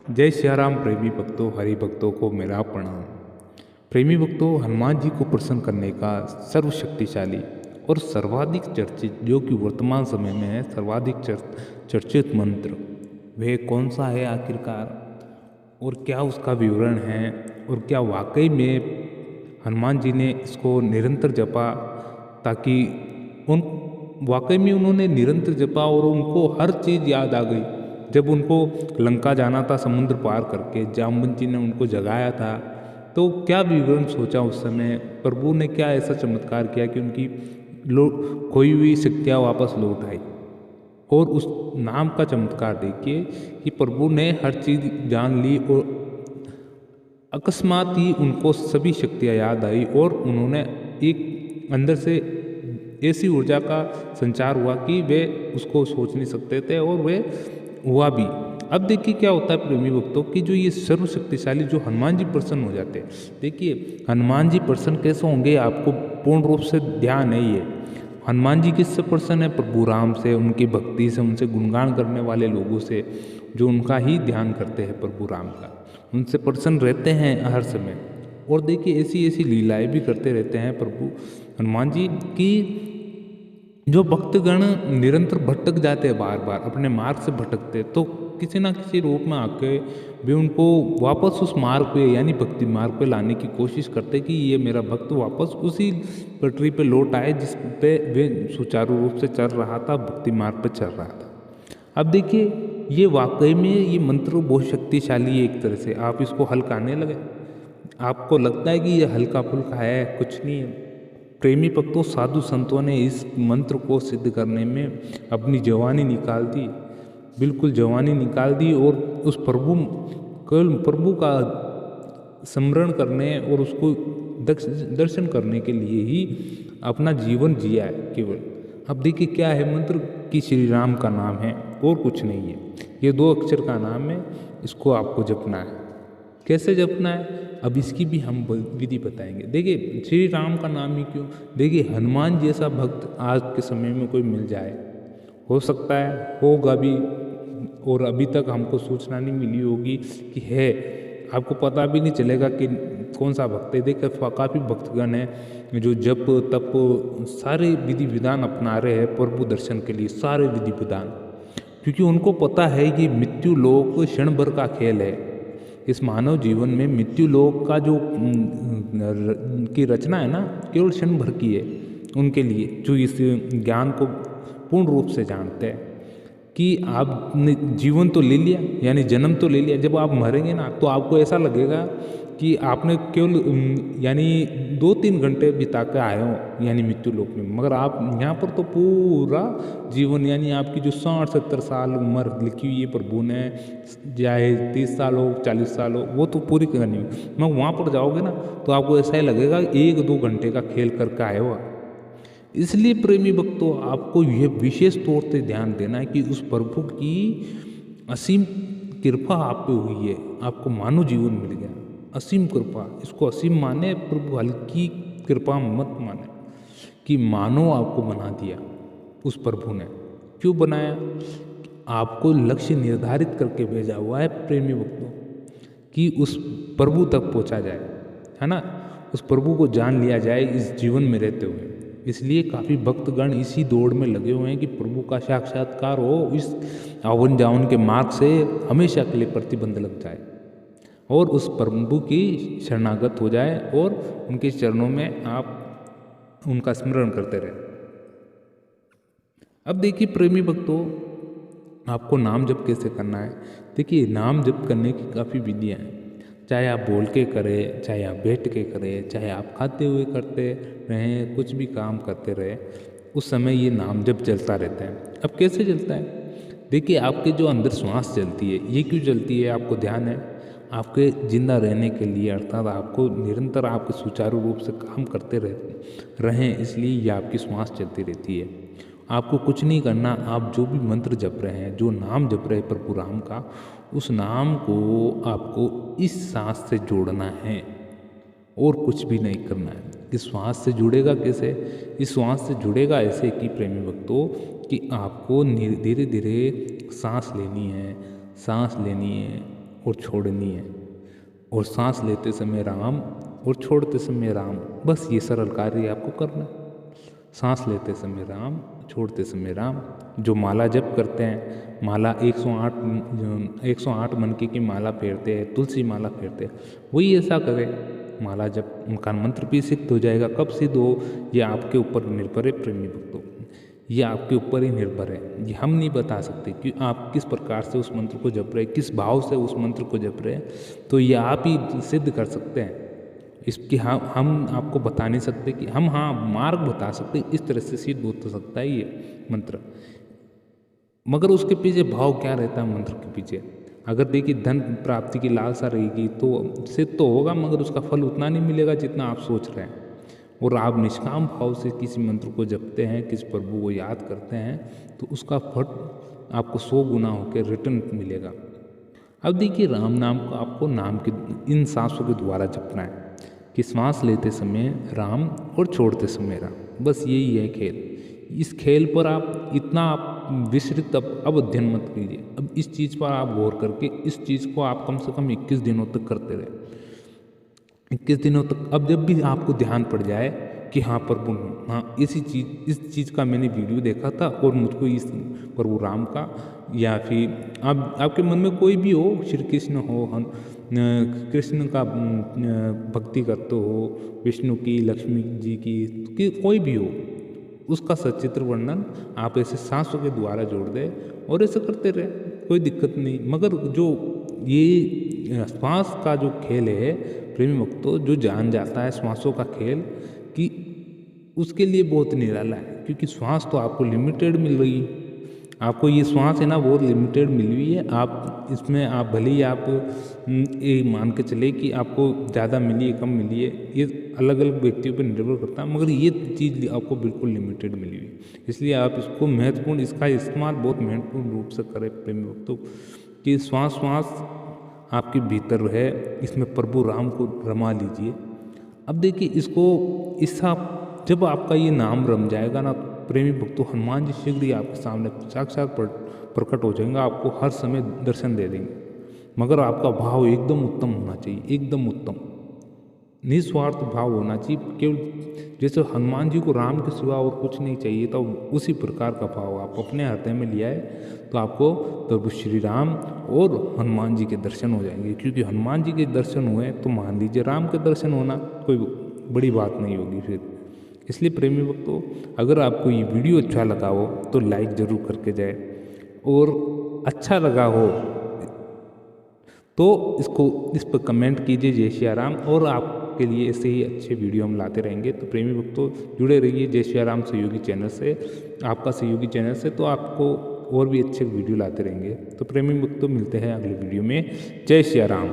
जय सियाराम प्रेमी भक्तों, हरि भक्तों को मेरा प्रणाम। प्रेमी भक्तों, हनुमान जी को प्रसन्न करने का सर्वशक्तिशाली और सर्वाधिक चर्चित, जो कि वर्तमान समय में है सर्वाधिक चर्चित मंत्र, वह कौन सा है आखिरकार, और क्या उसका विवरण है, और क्या वाकई में हनुमान जी ने इसको निरंतर जपा, ताकि उन वाकई में उन्होंने निरंतर जपा और उनको हर चीज़ याद आ गई। जब उनको लंका जाना था समुद्र पार करके, जामवंत जी ने उनको जगाया था, तो क्या विवरण सोचा उस समय, प्रभु ने क्या ऐसा चमत्कार किया कि उनकी खोई हुई शक्तियाँ वापस लौट आई। और उस नाम का चमत्कार देखिए कि प्रभु ने हर चीज़ जान ली और अकस्मात ही उनको सभी शक्तियाँ याद आई और उन्होंने एक अंदर से ऐसी ऊर्जा का संचार हुआ कि वे उसको सोच नहीं सकते थे, और वे हुआ भी। अब देखिए क्या होता है प्रेमी भक्तों कि जो ये सर्वशक्तिशाली जो हनुमान जी प्रसन्न हो जाते हैं। देखिए हनुमान जी प्रसन्न कैसे होंगे, आपको पूर्ण रूप से ध्यान है ये। हनुमान जी किससे प्रसन्न है? प्रभु राम से, उनकी भक्ति से, उनसे गुणगान करने वाले लोगों से, जो उनका ही ध्यान करते हैं प्रभु राम का, उनसे प्रसन्न रहते हैं हर समय। और देखिए ऐसी ऐसी लीलाएं भी करते रहते हैं प्रभु हनुमान जी की जो भक्तगण निरंतर भटक जाते हैं, बार बार अपने मार्ग से भटकते, तो किसी ना किसी रूप में आके वे उनको वापस उस मार्ग पे यानी भक्ति मार्ग पे लाने की कोशिश करते कि ये मेरा भक्त वापस उसी पटरी पे लौट आए जिस पे वे सुचारू रूप से चल रहा था, भक्ति मार्ग पे चल रहा था। अब देखिए ये वाकई में ये मंत्र बहुत शक्तिशाली है। एक तरह से आप इसको हल्का आने लगे, आपको लगता है कि ये हल्का फुल्का है, कुछ नहीं है। प्रेमी भक्तों, साधु संतों ने इस मंत्र को सिद्ध करने में अपनी जवानी निकाल दी, बिल्कुल जवानी निकाल दी, और उस केवल प्रभु का स्मरण करने और उसको दर्शन करने के लिए ही अपना जीवन जिया है केवल। अब देखिए क्या है मंत्र कि श्री राम का नाम है और कुछ नहीं है, ये 2 अक्षर का नाम है, इसको आपको जपना है। कैसे जपना है अब इसकी भी हम विधि बताएंगे। देखिए श्री राम का नाम ही क्यों, देखिए हनुमान जैसा भक्त आज के समय में कोई मिल जाए, हो सकता है होगा भी, और अभी तक हमको सूचना नहीं मिली होगी कि है, आपको पता भी नहीं चलेगा कि कौन सा भक्त है। देखिए काफ़ी भक्तगण हैं जो जप तप सारे विधि विधान अपना रहे हैं प्रभु दर्शन के लिए, सारे विधि विधान, क्योंकि उनको पता है कि मृत्यु लोक क्षण भर का खेल है। इस मानव जीवन में मृत्यु लोक का जो की रचना है ना, केवल क्षण भर की है उनके लिए, जो इस ज्ञान को पूर्ण रूप से जानते हैं कि आपने जीवन तो ले लिया, यानी जन्म तो ले लिया, जब आप मरेंगे ना तो आपको ऐसा लगेगा कि आपने केवल यानी 2-3 घंटे बिता के आए हो यानी मृत्यु लोक में, मगर आप यहाँ पर तो पूरा जीवन यानी आपकी जो 60-70 साल उम्र लिखी हुई है प्रभु ने, चाहे 30 साल हो 40 साल हो, वो तो पूरी करनी है। मगर वहाँ पर जाओगे ना तो आपको ऐसा ही लगेगा 1-2 घंटे का खेल करके आए हो। इसलिए प्रेमी भक्तों, आपको यह विशेष तौर से ध्यान देना है कि उस प्रभु की असीम कृपा आप पे हुई है, आपको मानव जीवन मिल गया, असीम कृपा, इसको असीम माने, प्रभु हल्की कृपा मत माने कि मानो आपको बना दिया उस प्रभु ने। क्यों बनाया? आपको लक्ष्य निर्धारित करके भेजा हुआ है प्रेमी भक्तों कि उस प्रभु तक पहुंचा जाए, है ना, उस प्रभु को जान लिया जाए इस जीवन में रहते हुए। इसलिए काफ़ी भक्तगण इसी दौड़ में लगे हुए हैं कि प्रभु का साक्षात्कार हो, इस आवन जावन के मार्ग से हमेशा के लिए प्रतिबंध लग जाए और उस प्रभु की शरणागत हो जाए और उनके चरणों में आप उनका स्मरण करते रहे। अब देखिए प्रेमी भक्तों, आपको नाम जप कैसे करना है। देखिए नाम जप करने की काफ़ी विधियाँ हैं, चाहे आप बोल के करें, चाहे आप बैठ के करें, चाहे आप खाते हुए करते रहें, कुछ भी काम करते रहे, उस समय ये नाम जप चलता रहता है। अब कैसे चलता है? देखिए आपके जो अंदर श्वास चलती है, ये क्यों चलती है आपको ध्यान है? आपके जिंदा रहने के लिए, अर्थात आपको निरंतर आपके सुचारू रूप से काम करते रहें, इसलिए ये आपकी श्वास चलती रहती है। आपको कुछ नहीं करना, आप जो भी मंत्र जप रहे हैं, जो नाम जप रहे हैं प्रभु राम का, उस नाम को आपको इस सांस से जोड़ना है और कुछ भी नहीं करना है। इस श्वास से जुड़ेगा कैसे? इस श्वास से जुड़ेगा ऐसे कि प्रेमी भक्तों कि आपको धीरे धीरे सांस लेनी है, सांस लेनी है और छोड़नी है, और सांस लेते समय राम और छोड़ते समय राम, बस ये सरल कार्य आपको करना है। सांस लेते समय राम, छोड़ते समय राम। जो माला जप करते हैं, माला 108 मनके की माला फेरते हैं, तुलसी माला फेरते हैं, वही ऐसा करें। माला जप उनका मंत्र भी सिद्ध हो जाएगा। कब सिद्ध हो, ये आपके ऊपर निर्भर है प्रेमी भक्तों, ये आपके ऊपर ही निर्भर है। ये हम नहीं बता सकते कि आप किस प्रकार से उस मंत्र को जप रहे हैं, किस भाव से उस मंत्र को जप रहे हैं, तो ये आप ही सिद्ध कर सकते हैं। इसकी हम आपको बता नहीं सकते कि हम मार्ग बता सकते इस तरह से सिद्ध हो सकता है ये मंत्र, मगर उसके पीछे भाव क्या रहता है मंत्र के पीछे। अगर देखिए धन प्राप्ति की लालसा रहेगी तो सिद्ध तो होगा, मगर उसका फल उतना नहीं मिलेगा जितना आप सोच रहे हैं। और आप निष्काम भाव से किसी मंत्र को जपते हैं, किसी प्रभु को याद करते हैं, तो उसका फल आपको 100 गुना होकर रिटर्न मिलेगा। अब देखिए राम नाम को आपको नाम के इन सांसों के द्वारा जपना है कि श्वास लेते समय राम और छोड़ते समय राम, बस यही है खेल। इस खेल पर आप इतना विस्तृत अब अध्ययन मत कीजिए। अब इस चीज़ पर आप गौर करके इस चीज़ को आप कम से कम 21 दिनों तक करते रहे। 21 दिनों तक अब जब भी आपको ध्यान पड़ जाए कि हाँ प्रभु, हाँ इस चीज़ का मैंने वीडियो देखा था और मुझको इस प्रभु राम का, या फिर आपके मन में कोई भी हो, श्री कृष्ण हो, हम कृष्ण का भक्ति करते हो, विष्णु की, लक्ष्मी जी की कोई भी हो, उसका सचित्र वर्णन आप ऐसे सांसों के द्वारा जोड़ दें और ऐसे करते रहे, कोई दिक्कत नहीं। मगर जो ये श्वास का जो खेल है प्रेमी भक्तों, जो जान जाता है श्वासों का खेल, कि उसके लिए बहुत निराला है, क्योंकि श्वास तो आपको लिमिटेड मिल रही है। आपको ये श्वास है ना बहुत लिमिटेड मिली हुई है। आप इसमें आप भले ही आप ये मान के चले कि आपको ज़्यादा मिली है कम मिली है, ये अलग अलग व्यक्तियों पर निर्भर करता है, मगर ये चीज़ आपको बिल्कुल लिमिटेड मिली हुई है। इसलिए आप इसको महत्वपूर्ण, इसका इस्तेमाल बहुत महत्वपूर्ण रूप से करें प्रेमी भक्तों, कि श्वास आपके भीतर है, इसमें प्रभु राम को रमा लीजिए। अब देखिए इसको जब आपका ये नाम रम जाएगा ना प्रेमी भक्तों, हनुमान जी शीघ्र ही आपके सामने साक्षात प्रकट हो जाएंगे, आपको हर समय दर्शन दे देंगे। मगर आपका भाव एकदम उत्तम होना चाहिए, एकदम उत्तम निस्वार्थ भाव होना चाहिए। केवल जैसे हनुमान जी को राम के सिवा और कुछ नहीं चाहिए, तो उसी प्रकार का भाव आप अपने हृदय में लिया है, तो आपको प्रभु श्री राम और हनुमान जी के दर्शन हो जाएंगे। क्योंकि हनुमान जी के दर्शन हुए तो मान लीजिए राम के दर्शन होना कोई बड़ी बात नहीं होगी फिर। इसलिए प्रेमी भक्तों, अगर आपको ये वीडियो अच्छा लगा हो तो लाइक ज़रूर करके जाए, और अच्छा लगा हो तो इस पर कमेंट कीजिए जय श्री राम। और आपके लिए ऐसे ही अच्छे वीडियो हम लाते रहेंगे। तो प्रेमी भक्तों जुड़े रहिए जय श्री राम सहयोगी चैनल से, आपका सहयोगी चैनल से, तो आपको और भी अच्छे वीडियो लाते रहेंगे। तो प्रेमी भक्तों मिलते हैं अगले वीडियो में। जय श्री राम।